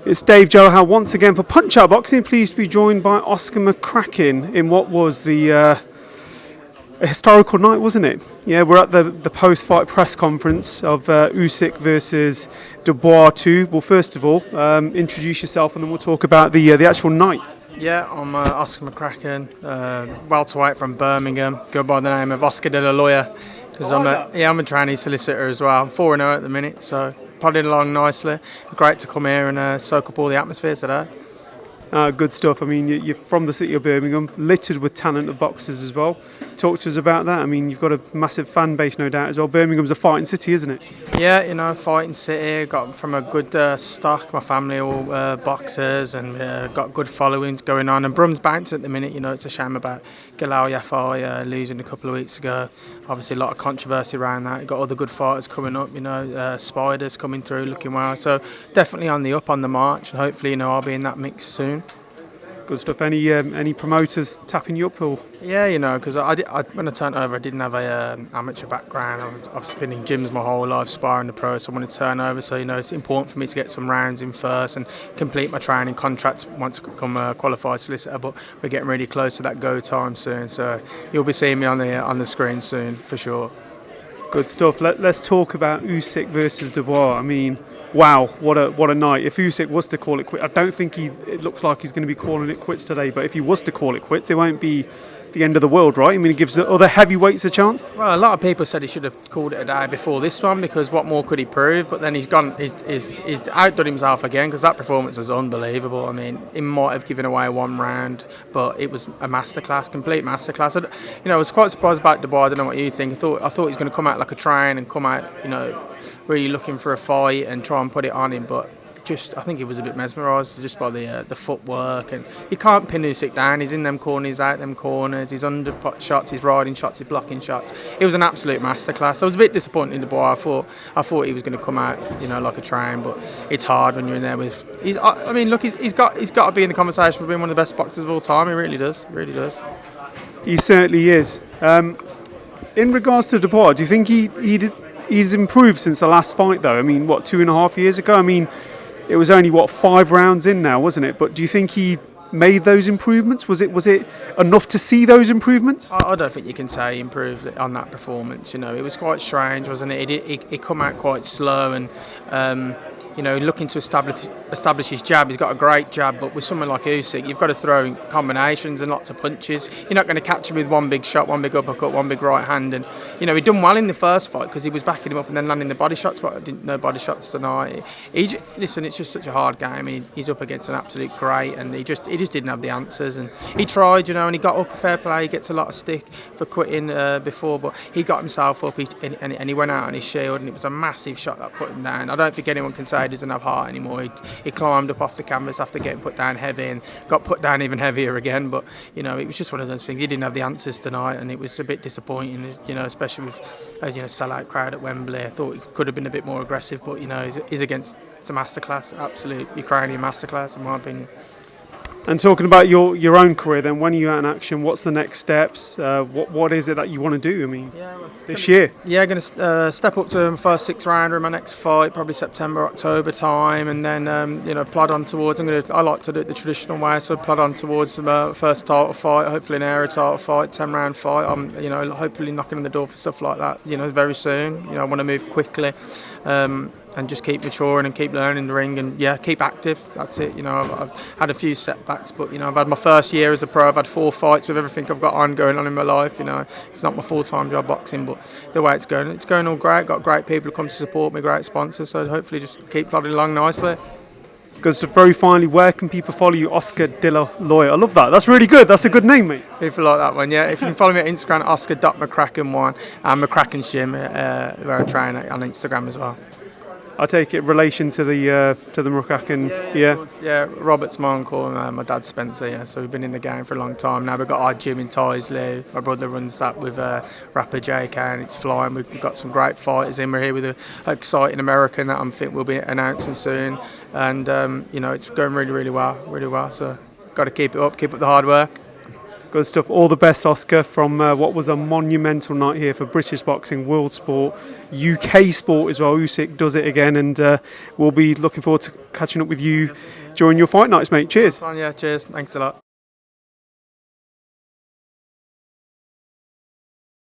It's Dave Johal once again for Punch Out Boxing. Pleased to be joined by Oscar McCracken in what was the a historical night, wasn't it? Yeah, we're at the post-fight press conference of USYK versus Dubois 2. Well, first of all, introduce yourself and then we'll talk about the actual night. Yeah, I'm Oscar McCracken, welterweight from Birmingham. Go by the name of Oscar de la Lawyer because I'm a trainee solicitor as well. I'm 4-0 at the minute, so plodding along nicely. Great to come here and soak up all the atmosphere today. Good stuff. I mean, you're from the city of Birmingham, littered with talented boxers as well. Talk to us about that. I mean, you've got a massive fan base, no doubt, as well. Birmingham's a fighting city, isn't it? Yeah, you know, fighting city. Got from a good stock. My family all boxers and got good followings going on. And Brum's bouncing at the minute. You know, it's a shame about Galal Yafai losing a couple of weeks ago. Obviously, a lot of controversy around that. You've got other good fighters coming up. You know, Spiders coming through, looking well. So definitely on the up, on the march, and hopefully, you know, I'll be in that mix soon. Good stuff. Any promoters tapping you up? Or? Yeah, you know, because when I turned over, I didn't have a amateur background. I've been in gyms my whole life, sparring the pro, so I wanted to turn over. So, you know, it's important for me to get some rounds in first and complete my training contract once I become a qualified solicitor. But we're getting really close to that go time soon, so you'll be seeing me on the screen soon for sure. Good stuff. Let's talk about USYK versus Dubois. I mean, wow, what a night. If USYK was to call it quits, I don't think it looks like he's going to be calling it quits today, but if he was to call it quits, it won't be the end of the world, right? I mean, it gives the other heavyweights a chance. Well, a lot of people said he should have called it a day before this one because what more could he prove? But then he's outdone himself again because that performance was unbelievable. I mean, he might have given away one round, but it was a masterclass, complete masterclass. I was quite surprised about Dubois. I don't know what you think. I thought he was going to come out like a train and come out, you know, really looking for a fight and try and put it on him, but I think he was a bit mesmerised just by the footwork, and you can't pin Usyk down. He's in them corners, he's out them corners, he's under shots, he's riding shots, he's blocking shots. It was an absolute masterclass. I was a bit disappointed in the boy. I thought he was going to come out, you know, like a train, but it's hard when you're in there with. He's got to be in the conversation for being one of the best boxers of all time. He really does, really does. He certainly is. In regards to Dubois, do you think he's improved since the last fight, though? I mean, 2.5 years ago? I mean, it was only 5 rounds in now, wasn't it? But do you think he made those improvements? Was it enough to see those improvements? I don't think you can say he improved on that performance. You know, it was quite strange, wasn't it? It come out quite slow and. You know, looking to establish his jab. He's got a great jab, but with someone like Usyk, you've got to throw in combinations and lots of punches. You're not going to catch him with one big shot, one big uppercut, one big right hand. And, you know, he'd done well in the first fight because he was backing him up and then landing the body shots, but I didn't know body shots tonight. Listen, it's just such a hard game. He's up against an absolute great, and he just didn't have the answers. And he tried, you know, and he got up a fair play. He gets a lot of stick for quitting before, but he got himself up and he went out on his shield, and it was a massive shot that put him down. I don't think anyone can say he doesn't have heart anymore. He climbed up off the canvas after getting put down heavy and got put down even heavier again. But, you know, it was just one of those things. He didn't have the answers tonight, and it was a bit disappointing, you know, especially with a sell-out crowd at Wembley. I thought he could have been a bit more aggressive, but, you know, it's a masterclass, absolute Ukrainian masterclass in my opinion. And talking about your own career, then, when are you out in action? What's the next steps? What is it that you want to do? I mean, this year? Yeah, going to step up to my first 6-rounder in my next fight, probably September, October time, and then plod on towards. I like to do it the traditional way, so plod on towards the first title fight, hopefully an area title fight, 10-round fight. I'm hopefully knocking on the door for stuff like that. You know, very soon. You know, I want to move quickly. And just keep maturing and keep learning the ring and keep active. That's it. You know, I've had a few setbacks, but you know, I've had my first year as a pro. I've had 4 fights with everything I've got going on in my life. You know, it's not my full-time job boxing, but the way it's going all great. Got great people who come to support me, great sponsors. So hopefully, just keep plodding along nicely. Good stuff. Very finally, where can people follow you? Oscar de la Lawyer. I love that. That's really good. That's a good name, mate. People like that one, yeah. If you can follow me at Instagram, Oscar.McCracken1, and McCracken's Gym, where I train on Instagram as well. I take it relation to the McCracken, Yeah, Robert's my uncle and my dad Spencer, yeah. So we've been in the game for a long time now. We've got our gym in Tysley. My brother runs that with rapper JK, and it's flying. We've got some great fighters in. We're here with an exciting American that I think we'll be announcing soon. And, it's going really, really well, really well. So got to keep it up, keep up the hard work. Good stuff. All the best, Oscar, from what was a monumental night here for British boxing, world sport, UK sport as well. USYK does it again, and we'll be looking forward to catching up with you during your fight nights, mate. Cheers. Yeah, cheers. Thanks a lot.